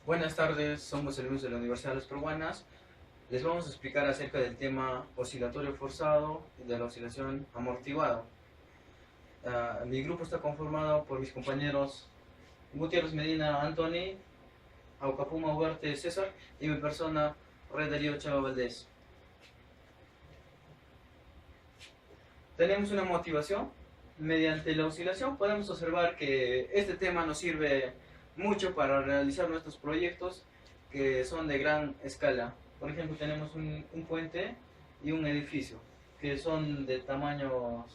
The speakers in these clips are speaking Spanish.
Buenas tardes, somos alumnos de la Universidad de Las Peruanas. Les vamos a explicar acerca del tema oscilatorio forzado y de la oscilación amortiguada. Mi grupo está conformado por mis compañeros Gutiérrez Medina Antoni, Aucapuma Huarte César y mi persona Red Darío Chava Valdés. Tenemos una motivación. Mediante la oscilación podemos observar que este tema nos sirve mucho para realizar nuestros proyectos que son de gran escala. Por ejemplo, tenemos un puente y un edificio que son de tamaños.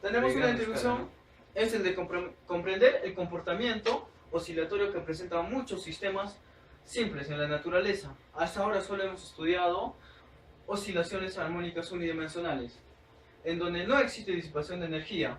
Tenemos una introducción, ¿no? Es el de comprender el comportamiento oscilatorio que presentan muchos sistemas simples en la naturaleza. Hasta ahora solo hemos estudiado oscilaciones armónicas unidimensionales, en donde no existe disipación de energía.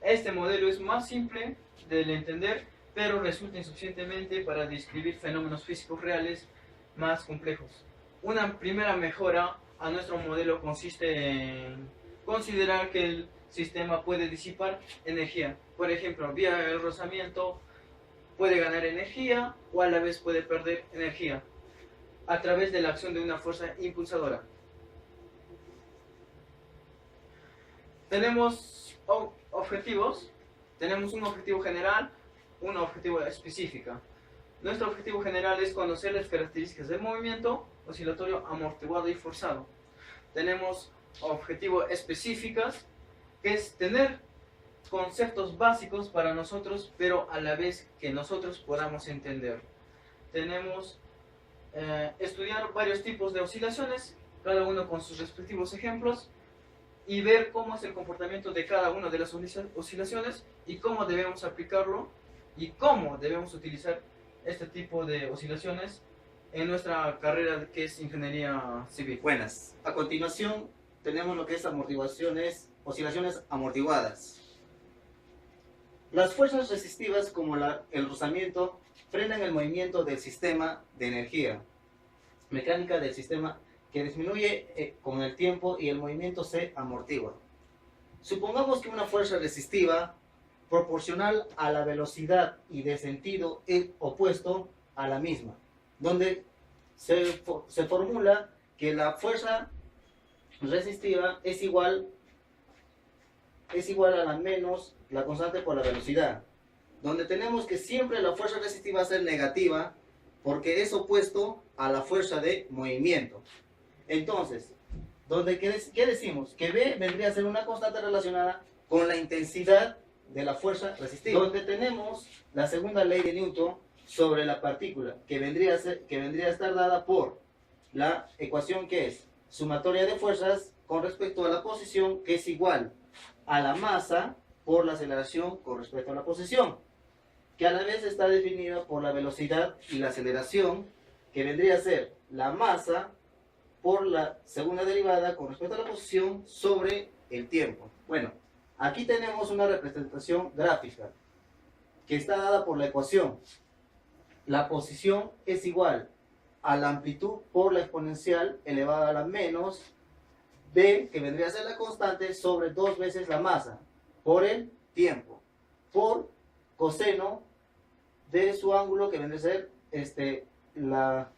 Este modelo es más simple de entender, pero resulta insuficientemente para describir fenómenos físicos reales más complejos. Una primera mejora a nuestro modelo consiste en considerar que el sistema puede disipar energía. Por ejemplo, vía el rozamiento puede ganar energía o a la vez puede perder energía a través de la acción de una fuerza impulsadora. Tenemos objetivos. Tenemos un objetivo general, un objetivo específico. Nuestro objetivo general es conocer las características del movimiento oscilatorio amortiguado y forzado. Tenemos objetivos específicos, que es tener conceptos básicos para nosotros, pero a la vez que nosotros podamos entender. Tenemos estudiar varios tipos de oscilaciones, cada uno con sus respectivos ejemplos, y ver cómo es el comportamiento de cada una de las oscilaciones y cómo debemos aplicarlo y cómo debemos utilizar este tipo de oscilaciones en nuestra carrera que es Ingeniería Civil. Buenas. A continuación tenemos lo que es oscilaciones amortiguadas. Las fuerzas resistivas como el rozamiento frenan el movimiento del sistema de energía mecánica del sistema que disminuye con el tiempo y el movimiento se amortigua. Supongamos que una fuerza resistiva proporcional a la velocidad y de sentido opuesto a la misma, donde se formula que la fuerza resistiva es igual a la menos la constante por la velocidad, donde tenemos que siempre la fuerza resistiva va a ser negativa porque es opuesto a la fuerza de movimiento. Entonces, ¿qué decimos? Que B vendría a ser una constante relacionada con la intensidad de la fuerza resistiva. Donde tenemos la segunda ley de Newton sobre la partícula, que vendría a estar dada por la ecuación que es sumatoria de fuerzas con respecto a la posición, que es igual a la masa por la aceleración con respecto a la posición, que a la vez está definida por la velocidad y la aceleración, que vendría a ser la masa por la segunda derivada con respecto a la posición sobre el tiempo. Bueno, aquí tenemos una representación gráfica que está dada por la ecuación. La posición es igual a la amplitud por la exponencial elevada a la menos b, que vendría a ser la constante, sobre 2 veces la masa por el tiempo, por coseno de su ángulo, que vendría a ser la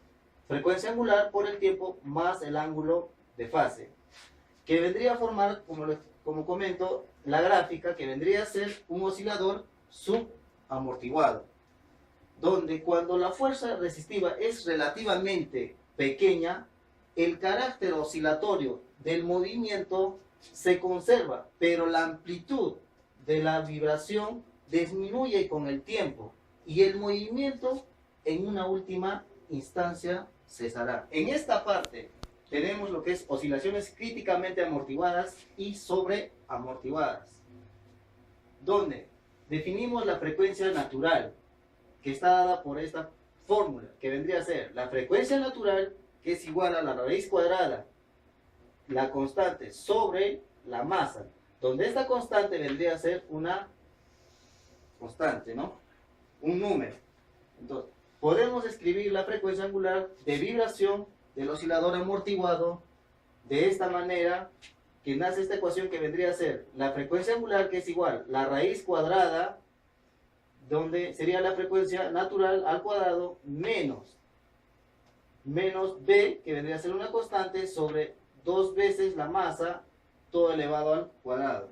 frecuencia angular por el tiempo más el ángulo de fase, que vendría a formar, como comento, la gráfica, que vendría a ser un oscilador subamortiguado, donde cuando la fuerza resistiva es relativamente pequeña, el carácter oscilatorio del movimiento se conserva, pero la amplitud de la vibración disminuye con el tiempo y el movimiento en una última instancia cesará. En esta parte tenemos lo que es oscilaciones críticamente amortiguadas y sobreamortiguadas, donde definimos la frecuencia natural, que está dada por esta fórmula, que vendría a ser la frecuencia natural, que es igual a la raíz cuadrada, la constante sobre la masa, donde esta constante vendría a ser una constante, ¿no? Un número. Entonces, podemos escribir la frecuencia angular de vibración del oscilador amortiguado de esta manera, que nace esta ecuación, que vendría a ser la frecuencia angular, que es igual a la raíz cuadrada donde sería la frecuencia natural al cuadrado menos b, que vendría a ser una constante, sobre 2 veces la masa, todo elevado al cuadrado.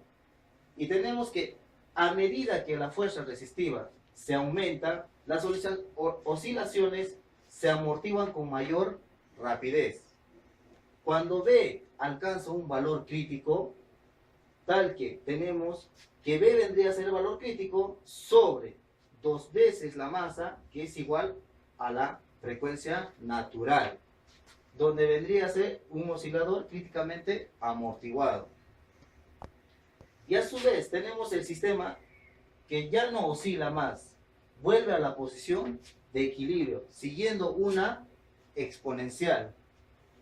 Y tenemos que a medida que la fuerza resistiva se aumenta, las oscilaciones se amortiguan con mayor rapidez. Cuando B alcanza un valor crítico, tal que tenemos que B vendría a ser el valor crítico sobre 2 veces la masa, que es igual a la frecuencia natural, donde vendría a ser un oscilador críticamente amortiguado. Y a su vez tenemos el sistema que ya no oscila más, vuelve a la posición de equilibrio, siguiendo una exponencial.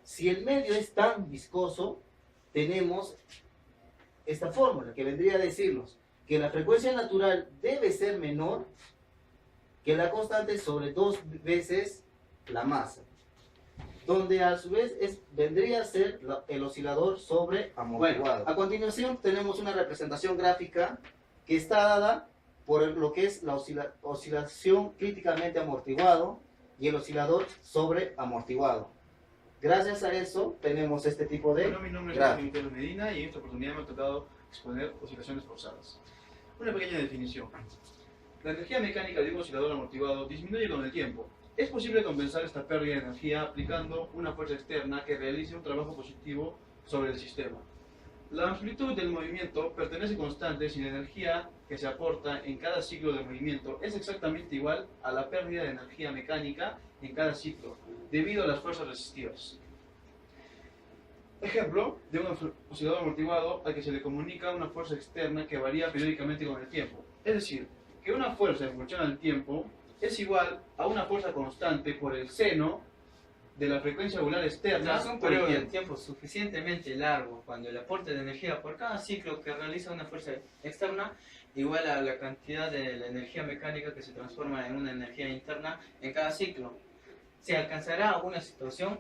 Si el medio es tan viscoso, tenemos esta fórmula que vendría a decirnos que la frecuencia natural debe ser menor que la constante sobre 2 veces la masa, donde a su vez vendría a ser el oscilador sobre amortiguado. Bueno, a continuación tenemos una representación gráfica que está dada por lo que es la oscilación críticamente amortiguado y el oscilador sobre amortiguado. Gracias a eso tenemos este tipo de mi nombre es José Miguel Medina y en esta oportunidad me ha tocado exponer oscilaciones forzadas. Una pequeña definición. La energía mecánica de un oscilador amortiguado disminuye con el tiempo. Es posible compensar esta pérdida de energía aplicando una fuerza externa que realice un trabajo positivo sobre el sistema. La amplitud del movimiento permanece constante si la energía que se aporta en cada ciclo de movimiento es exactamente igual a la pérdida de energía mecánica en cada ciclo, debido a las fuerzas resistivas. Ejemplo de un oscilador amortiguado al que se le comunica una fuerza externa que varía periódicamente con el tiempo. Es decir, que una fuerza en función al tiempo es igual a una fuerza constante por el seno de la frecuencia angular externa. Tras un periodo de tiempo suficientemente largo, cuando el aporte de energía por cada ciclo que realiza una fuerza externa igual a la cantidad de la energía mecánica que se transforma en una energía interna en cada ciclo, se alcanzará una situación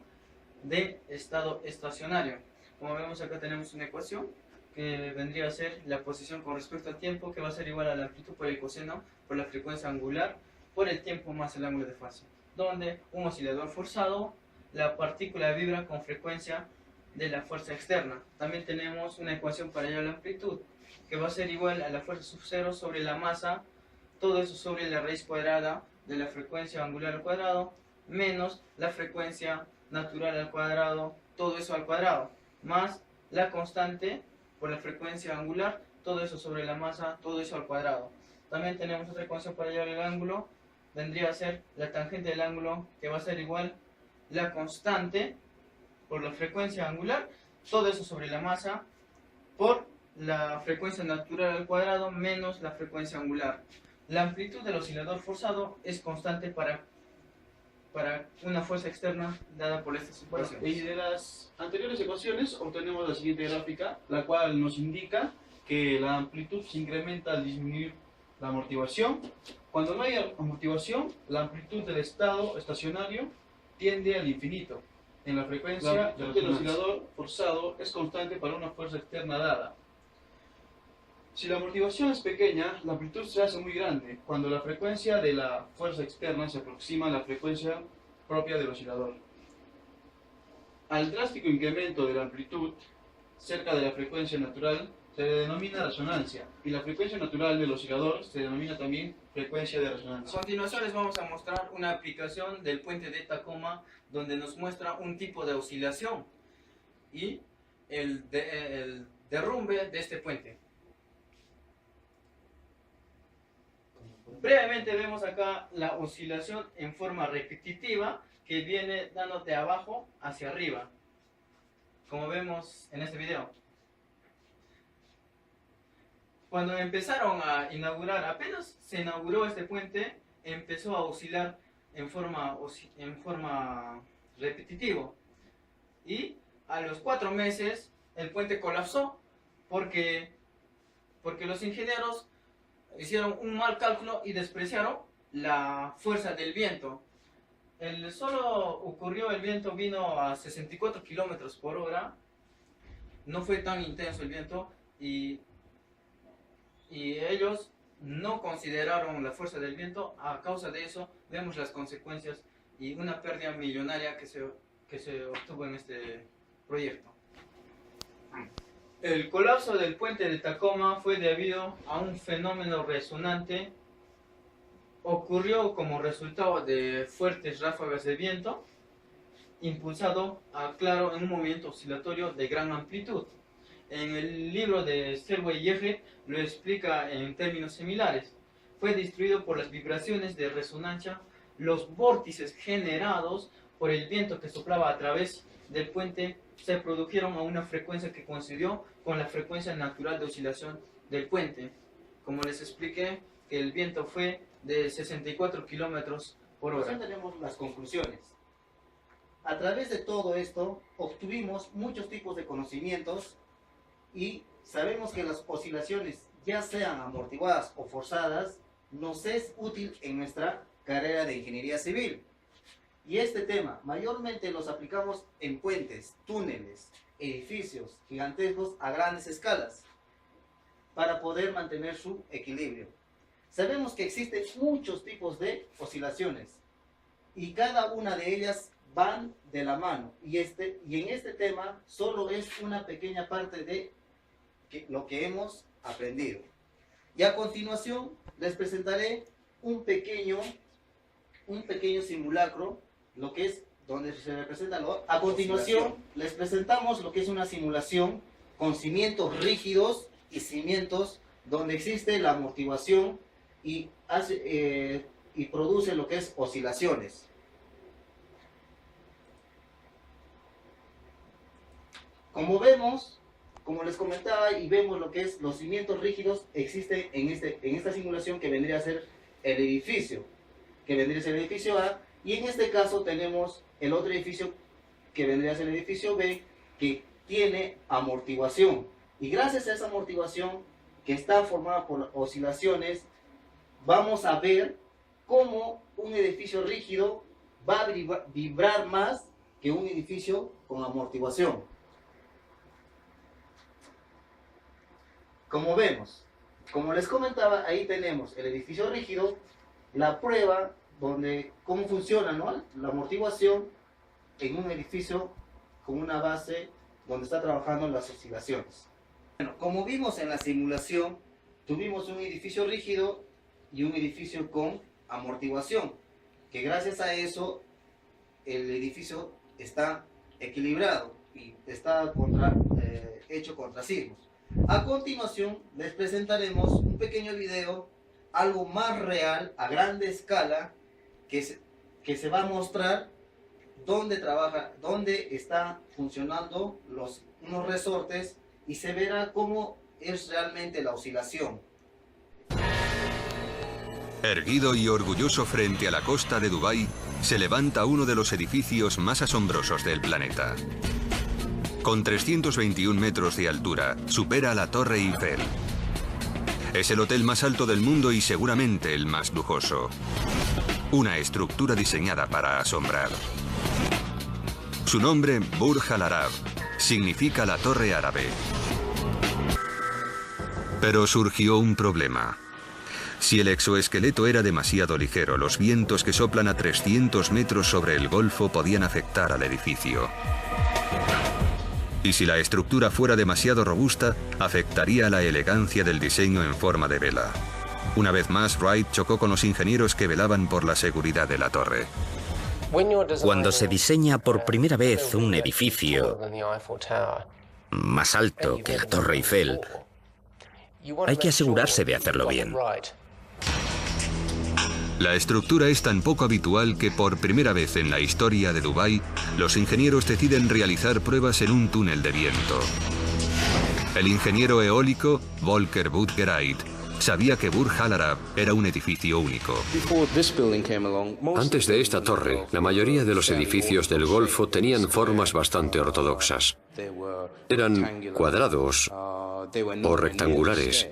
de estado estacionario. Como vemos acá tenemos una ecuación que vendría a ser la posición con respecto al tiempo, que va a ser igual a la amplitud por el coseno por la frecuencia angular por el tiempo más el ángulo de fase, donde un oscilador forzado, la partícula vibra con frecuencia de la fuerza externa. También tenemos una ecuación para hallar la amplitud, que va a ser igual a la fuerza sub 0 sobre la masa, todo eso sobre la raíz cuadrada de la frecuencia angular al cuadrado, menos la frecuencia natural al cuadrado, todo eso al cuadrado, más la constante por la frecuencia angular, todo eso sobre la masa, todo eso al cuadrado. También tenemos otra ecuación para hallar el ángulo, vendría a ser la tangente del ángulo, que va a ser igual la constante por la frecuencia angular, todo eso sobre la masa, por la frecuencia natural al cuadrado menos la frecuencia angular. La amplitud del oscilador forzado es constante para una fuerza externa dada por estas ecuaciones. Y de las anteriores ecuaciones obtenemos la siguiente gráfica, la cual nos indica que la amplitud se incrementa al disminuir la amortiguación. Cuando no hay amortiguación, la amplitud del estado estacionario tiende al infinito. En la frecuencia del oscilador forzado es constante para una fuerza externa dada. Si la amortiguación es pequeña, la amplitud se hace muy grande, cuando la frecuencia de la fuerza externa se aproxima a la frecuencia propia del oscilador. Al drástico incremento de la amplitud cerca de la frecuencia natural se le denomina resonancia, y la frecuencia natural del oscilador se denomina también frecuencia de resonancia. A continuación les vamos a mostrar una aplicación del puente de Tacoma, donde nos muestra un tipo de oscilación y el derrumbe de este puente. Brevemente vemos acá la oscilación en forma repetitiva que viene dando de abajo hacia arriba, como vemos en este video. Cuando empezaron a inaugurar, apenas se inauguró este puente, empezó a oscilar en forma repetitiva. Y a los 4 meses el puente colapsó porque los ingenieros hicieron un mal cálculo y despreciaron la fuerza del viento. Solo ocurrió, el viento vino a 64 kilómetros por hora, no fue tan intenso el viento, y ellos no consideraron la fuerza del viento. A causa de eso vemos las consecuencias y una pérdida millonaria que se obtuvo en este proyecto. El colapso del puente de Tacoma fue debido a un fenómeno resonante. Ocurrió como resultado de fuertes ráfagas de viento, impulsado claro, en un movimiento oscilatorio de gran amplitud. En el libro de Selway y Eje lo explica en términos similares. Fue destruido por las vibraciones de resonancia, los vórtices generados por el viento que soplaba a través del puente se produjeron a una frecuencia que coincidió con la frecuencia natural de oscilación del puente. Como les expliqué, que el viento fue de 64 kilómetros por hora. Ahora tenemos las conclusiones. A través de todo esto obtuvimos muchos tipos de conocimientos y sabemos que las oscilaciones, ya sean amortiguadas o forzadas, nos es útil en nuestra carrera de ingeniería civil. Y este tema mayormente los aplicamos en puentes, túneles, edificios gigantescos a grandes escalas para poder mantener su equilibrio. Sabemos que existen muchos tipos de oscilaciones y cada una de ellas van de la mano, y en este tema solo es una pequeña parte de lo que hemos aprendido. Y a continuación les presentaré un pequeño simulacro, lo que es donde se representa a continuación les presentamos lo que es una simulación con cimientos rígidos y cimientos donde existe la amortiguación y produce lo que es oscilaciones. Como vemos, como les comentaba, y vemos lo que es los cimientos rígidos, existe en esta simulación que vendría a ser el edificio, A, y en este caso tenemos el otro edificio que vendría a ser el edificio B, que tiene amortiguación. Y gracias a esa amortiguación que está formada por oscilaciones, vamos a ver cómo un edificio rígido va a vibrar más que un edificio con amortiguación. Como vemos, como les comentaba, ahí tenemos el edificio rígido, la prueba donde cómo funciona, ¿no?, la amortiguación en un edificio con una base donde está trabajando las oscilaciones. Bueno, como vimos en la simulación, tuvimos un edificio rígido y un edificio con amortiguación, que gracias a eso el edificio está equilibrado y está hecho contra sismos. A continuación les presentaremos un pequeño video, algo más real, a grande escala, que se va a mostrar dónde está funcionando unos resortes, y se verá cómo es realmente la oscilación. Erguido y orgulloso frente a la costa de Dubái, se levanta uno de los edificios más asombrosos del planeta. Con 321 metros de altura, supera la Torre Eiffel. Es el hotel más alto del mundo y seguramente el más lujoso. Una estructura diseñada para asombrar. Su nombre, Burj Al Arab, significa la Torre Árabe. Pero surgió un problema. Si el exoesqueleto era demasiado ligero, los vientos que soplan a 300 metros sobre el Golfo podían afectar al edificio. Y si la estructura fuera demasiado robusta, afectaría la elegancia del diseño en forma de vela. Una vez más, Wright chocó con los ingenieros que velaban por la seguridad de la torre. Cuando se diseña por primera vez un edificio más alto que la Torre Eiffel, hay que asegurarse de hacerlo bien. La estructura es tan poco habitual que por primera vez en la historia de Dubái, los ingenieros deciden realizar pruebas en un túnel de viento. El ingeniero eólico, Volker Budgereit, sabía que Burj Al Arab era un edificio único. Antes de esta torre, la mayoría de los edificios del Golfo tenían formas bastante ortodoxas. Eran cuadrados o rectangulares.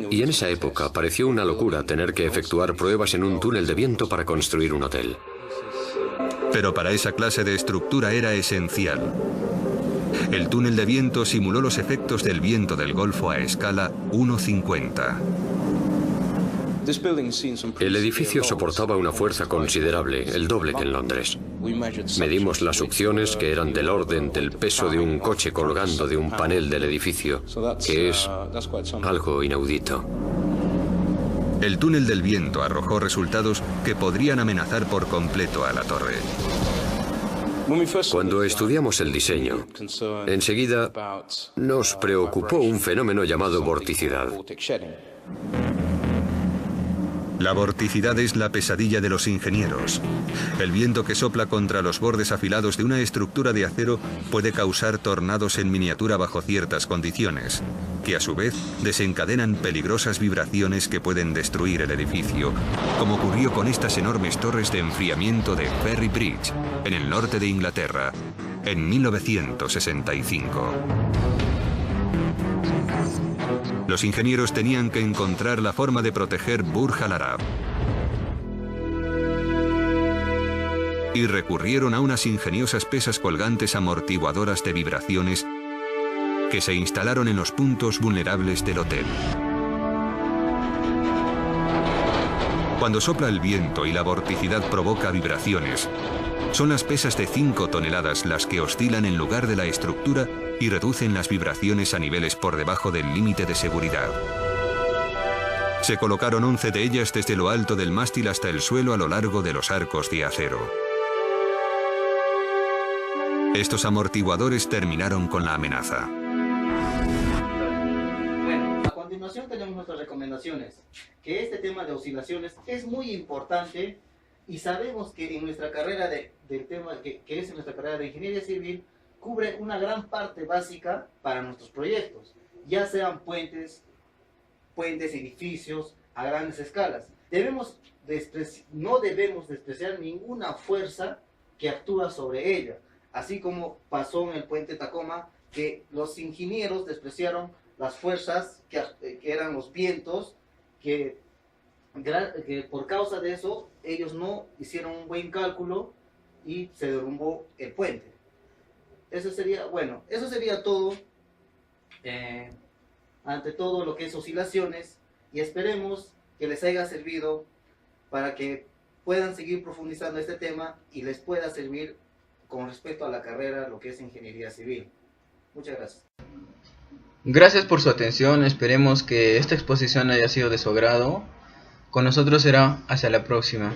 Y en esa época pareció una locura tener que efectuar pruebas en un túnel de viento para construir un hotel. Pero para esa clase de estructura era esencial. El túnel de viento simuló los efectos del viento del Golfo a escala 1,50. El edificio soportaba una fuerza considerable, el doble que en Londres. Medimos las succiones, que eran del orden del peso de un coche colgando de un panel del edificio, que es algo inaudito. El túnel del viento arrojó resultados que podrían amenazar por completo a la torre. Cuando estudiamos el diseño, enseguida nos preocupó un fenómeno llamado vorticidad. La vorticidad es la pesadilla de los ingenieros. El viento que sopla contra los bordes afilados de una estructura de acero puede causar tornados en miniatura bajo ciertas condiciones, que a su vez desencadenan peligrosas vibraciones que pueden destruir el edificio, como ocurrió con estas enormes torres de enfriamiento de Ferry Bridge, en el norte de Inglaterra, en 1965. Los ingenieros tenían que encontrar la forma de proteger Burj Al Arab. Y recurrieron a unas ingeniosas pesas colgantes amortiguadoras de vibraciones que se instalaron en los puntos vulnerables del hotel. Cuando sopla el viento y la vorticidad provoca vibraciones, son las pesas de 5 toneladas las que oscilan en lugar de la estructura y reducen las vibraciones a niveles por debajo del límite de seguridad. Se colocaron 11 de ellas desde lo alto del mástil hasta el suelo a lo largo de los arcos de acero. Estos amortiguadores terminaron con la amenaza. Bueno, a continuación tenemos nuestras recomendaciones, que este tema de oscilaciones es muy importante y sabemos que en nuestra carrera del tema que es en nuestra carrera de ingeniería civil, cubre una gran parte básica para nuestros proyectos, ya sean puentes, edificios a grandes escalas. No debemos despreciar ninguna fuerza que actúa sobre ella, así como pasó en el puente Tacoma, que los ingenieros despreciaron las fuerzas que eran los vientos, que por causa de eso ellos no hicieron un buen cálculo y se derrumbó el puente. Eso sería todo, ante todo lo que es oscilaciones, y esperemos que les haya servido para que puedan seguir profundizando este tema y les pueda servir con respecto a la carrera, lo que es ingeniería civil. Muchas gracias. Gracias por su atención, esperemos que esta exposición haya sido de su agrado. Con nosotros será hasta la próxima.